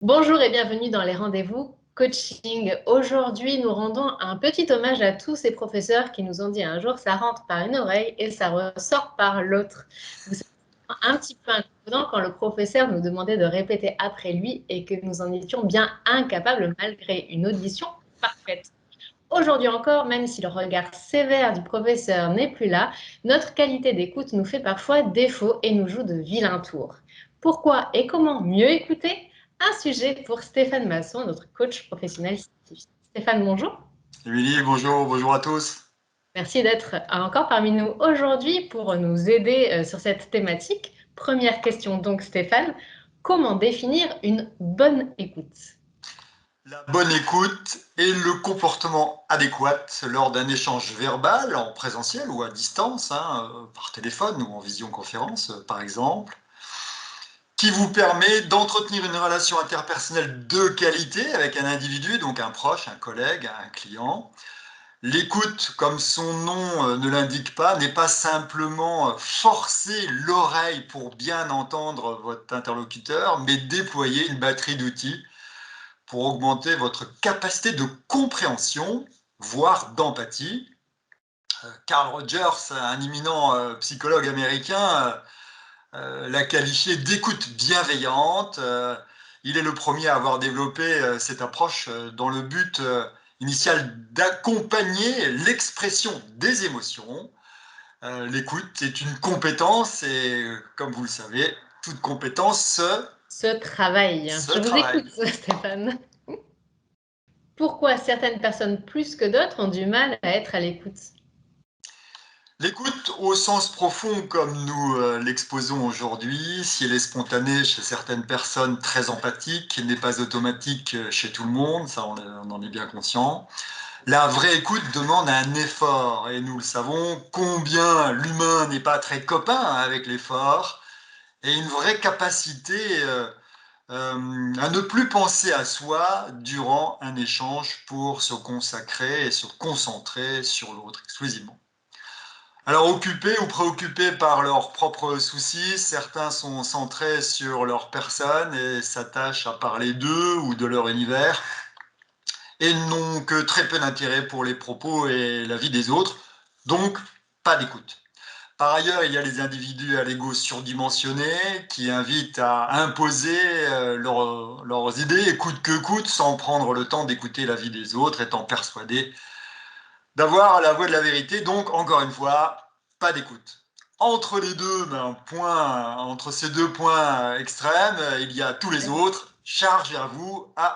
Bonjour et bienvenue dans les rendez-vous coaching. Aujourd'hui, nous rendons un petit hommage à tous ces professeurs qui nous ont dit un jour ça rentre par une oreille et ça ressort par l'autre. Vous savez, un petit peu incommodant quand le professeur nous demandait de répéter après lui et que nous en étions bien incapables malgré une audition parfaite. Aujourd'hui encore, même si le regard sévère du professeur n'est plus là, notre qualité d'écoute nous fait parfois défaut et nous joue de vilains tours. Pourquoi et comment mieux écouter? Un sujet pour Stéphane Masson, notre coach professionnel scientifique. Stéphane, bonjour. Émilie, bonjour, bonjour à tous. Merci d'être encore parmi nous aujourd'hui pour nous aider sur cette thématique. Première question donc, Stéphane, comment définir une bonne écoute? La bonne écoute et le comportement adéquat lors d'un échange verbal en présentiel ou à distance, par téléphone ou en visioconférence par exemple, qui vous permet d'entretenir une relation interpersonnelle de qualité avec un individu, donc un proche, un collègue, un client. L'écoute, comme son nom ne l'indique pas, n'est pas simplement forcer l'oreille pour bien entendre votre interlocuteur, mais déployer une batterie d'outils pour augmenter votre capacité de compréhension, voire d'empathie. Carl Rogers, un éminent psychologue américain, l'a qualifié d'écoute bienveillante. Il est le premier à avoir développé cette approche dans le but initial d'accompagner l'expression des émotions. L'écoute est une compétence et, comme vous le savez, toute compétence Ce travail. se Je vous travaille. écoute, Stéphane. Pourquoi certaines personnes plus que d'autres ont du mal à être à l'écoute? L'écoute au sens profond comme nous l'exposons aujourd'hui, si elle est spontanée chez certaines personnes très empathiques, n'est pas automatique chez tout le monde, ça on en est bien conscient. La vraie écoute demande un effort et nous le savons, combien l'humain n'est pas très copain avec l'effort et une vraie capacité à ne plus penser à soi durant un échange pour se consacrer et se concentrer sur l'autre exclusivement. Alors occupés ou préoccupés par leurs propres soucis, certains sont centrés sur leur personne et s'attachent à parler d'eux ou de leur univers et n'ont que très peu d'intérêt pour les propos et la vie des autres, donc pas d'écoute. Par ailleurs, il y a les individus à l'ego surdimensionné qui invitent à imposer leurs idées, coûte que coûte, sans prendre le temps d'écouter la vie des autres, étant persuadés d'avoir la voix de la vérité, donc encore une fois, pas d'écoute. Entre les deux, entre ces deux points extrêmes, il y a tous les autres. Charge à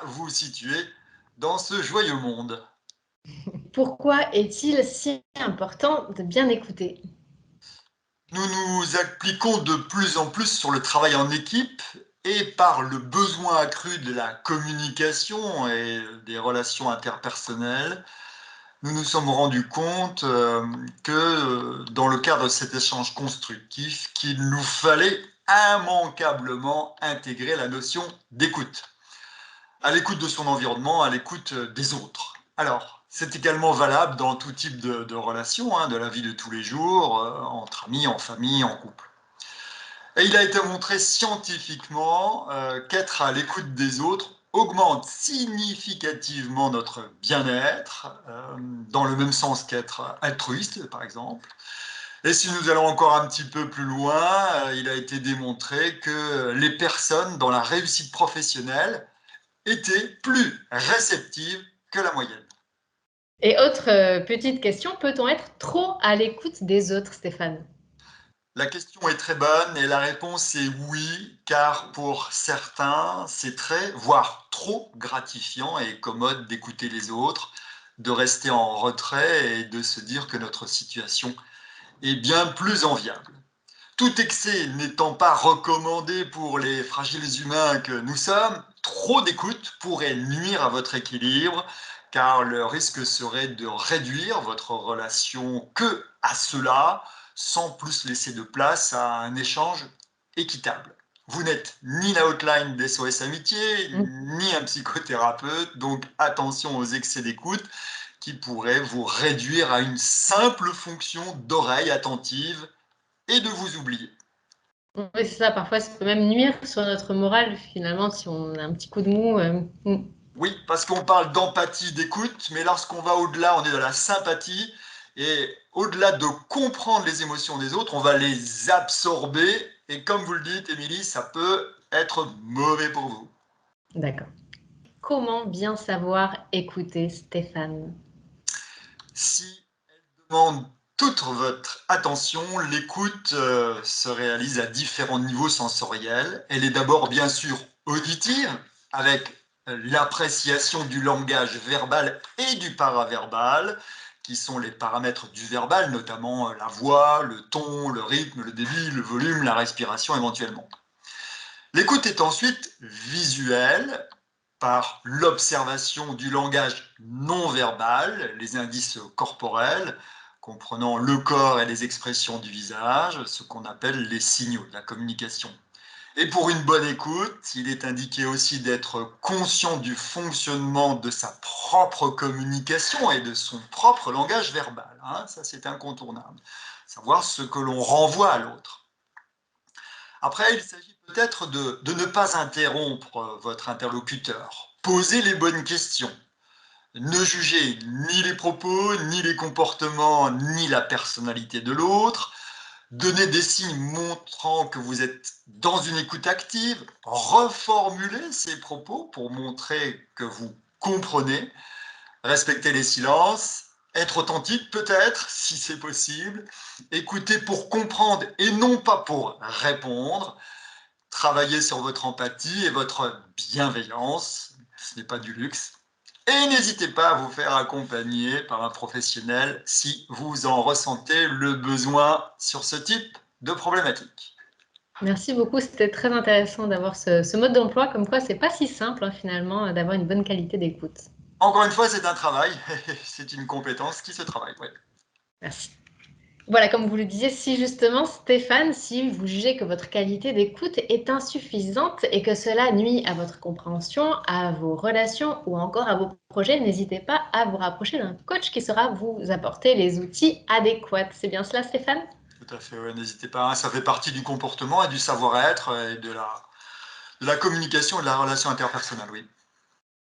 vous situer dans ce joyeux monde. Pourquoi est-il si important de bien écouter? Nous nous appliquons de plus en plus sur le travail en équipe et par le besoin accru de la communication et des relations interpersonnelles, nous nous sommes rendus compte que dans le cadre de cet échange constructif, qu'il nous fallait immanquablement intégrer la notion d'écoute, à l'écoute de son environnement, à l'écoute des autres. Alors, c'est également valable dans tout type de relations, de la vie de tous les jours, entre amis, en famille, en couple. Et il a été montré scientifiquement qu'être à l'écoute des autres augmente significativement notre bien-être, dans le même sens qu'être altruiste, par exemple. Et si nous allons encore un petit peu plus loin, il a été démontré que les personnes dans la réussite professionnelle étaient plus réceptives que la moyenne. Et autre petite question, peut-on être trop à l'écoute des autres, Stéphane? La question est très bonne et la réponse est oui, car pour certains, c'est très, voire trop gratifiant et commode d'écouter les autres, de rester en retrait et de se dire que notre situation est bien plus enviable. Tout excès n'étant pas recommandé pour les fragiles humains que nous sommes, trop d'écoute pourrait nuire à votre équilibre, car le risque serait de réduire votre relation que à cela, sans plus laisser de place à un échange équitable. Vous n'êtes ni la hotline d'SOS Amitié, Mmh. ni un psychothérapeute, donc attention aux excès d'écoute qui pourraient vous réduire à une simple fonction d'oreille attentive et de vous oublier. Oui, c'est ça. Parfois, ça peut même nuire sur notre morale, finalement, si on a un petit coup de mou. Oui, parce qu'on parle d'empathie, d'écoute, mais lorsqu'on va au-delà, on est dans la sympathie. Et au-delà de comprendre les émotions des autres, on va les absorber. Et comme vous le dites, Émilie, ça peut être mauvais pour vous. D'accord. Comment bien savoir écouter, Stéphane? Si elle demande toute votre attention, l'écoute se réalise à différents niveaux sensoriels. Elle est d'abord bien sûr auditive, avec l'appréciation du langage verbal et du paraverbal, qui sont les paramètres du verbal, notamment la voix, le ton, le rythme, le débit, le volume, la respiration éventuellement. L'écoute est ensuite visuelle, par l'observation du langage non verbal, les indices corporels, comprenant le corps et les expressions du visage, ce qu'on appelle les signaux de la communication. Et pour une bonne écoute, il est indiqué aussi d'être conscient du fonctionnement de sa propre communication et de son propre langage verbal. Ça, c'est incontournable. Savoir ce que l'on renvoie à l'autre. Après, il s'agit peut-être de ne pas interrompre votre interlocuteur. Posez les bonnes questions. Ne jugez ni les propos, ni les comportements, ni la personnalité de l'autre. Donnez des signes montrant que vous êtes dans une écoute active. Reformulez ces propos pour montrer que vous comprenez. Respectez les silences. Être authentique peut-être, si c'est possible. Écoutez pour comprendre et non pas pour répondre. Travaillez sur votre empathie et votre bienveillance. Ce n'est pas du luxe. Et n'hésitez pas à vous faire accompagner par un professionnel si vous en ressentez le besoin sur ce type de problématique. Merci beaucoup. C'était très intéressant d'avoir ce mode d'emploi, comme quoi c'est pas si simple, finalement, d'avoir une bonne qualité d'écoute. Encore une fois, c'est un travail, c'est une compétence qui se travaille. Ouais. Merci. Voilà, comme vous le disiez, si justement, Stéphane, si vous jugez que votre qualité d'écoute est insuffisante et que cela nuit à votre compréhension, à vos relations ou encore à vos projets, n'hésitez pas à vous rapprocher d'un coach qui saura vous apporter les outils adéquats. C'est bien cela, Stéphane? Tout à fait, ouais, n'hésitez pas. Ça fait partie du comportement et du savoir-être et de la communication et de la relation interpersonnelle, oui.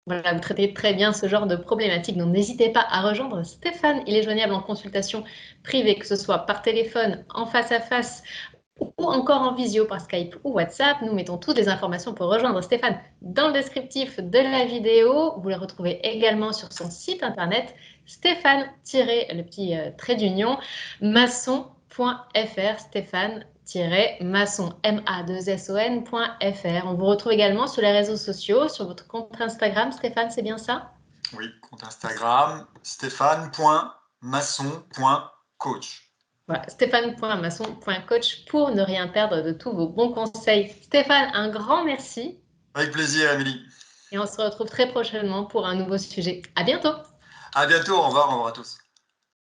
Voilà, vous traitez très bien ce genre de problématique, donc n'hésitez pas à rejoindre Stéphane. Il est joignable en consultation privée, que ce soit par téléphone, en face à face ou encore en visio par Skype ou WhatsApp. Nous mettons toutes les informations pour rejoindre Stéphane dans le descriptif de la vidéo. Vous le retrouvez également sur son site internet stéphane, le petit trait d'union, maçon.fr, Stéphane-maçon, ma2son.fr. On vous retrouve également sur les réseaux sociaux, sur votre compte Instagram. Stéphane, c'est bien ça? Oui, compte Instagram, stéphane.masson.coach. Voilà, stéphane.maçon.coach pour ne rien perdre de tous vos bons conseils. Stéphane, un grand merci Avec plaisir, Amélie. et on se retrouve très prochainement pour un nouveau sujet. À bientôt! À bientôt, au revoir à tous.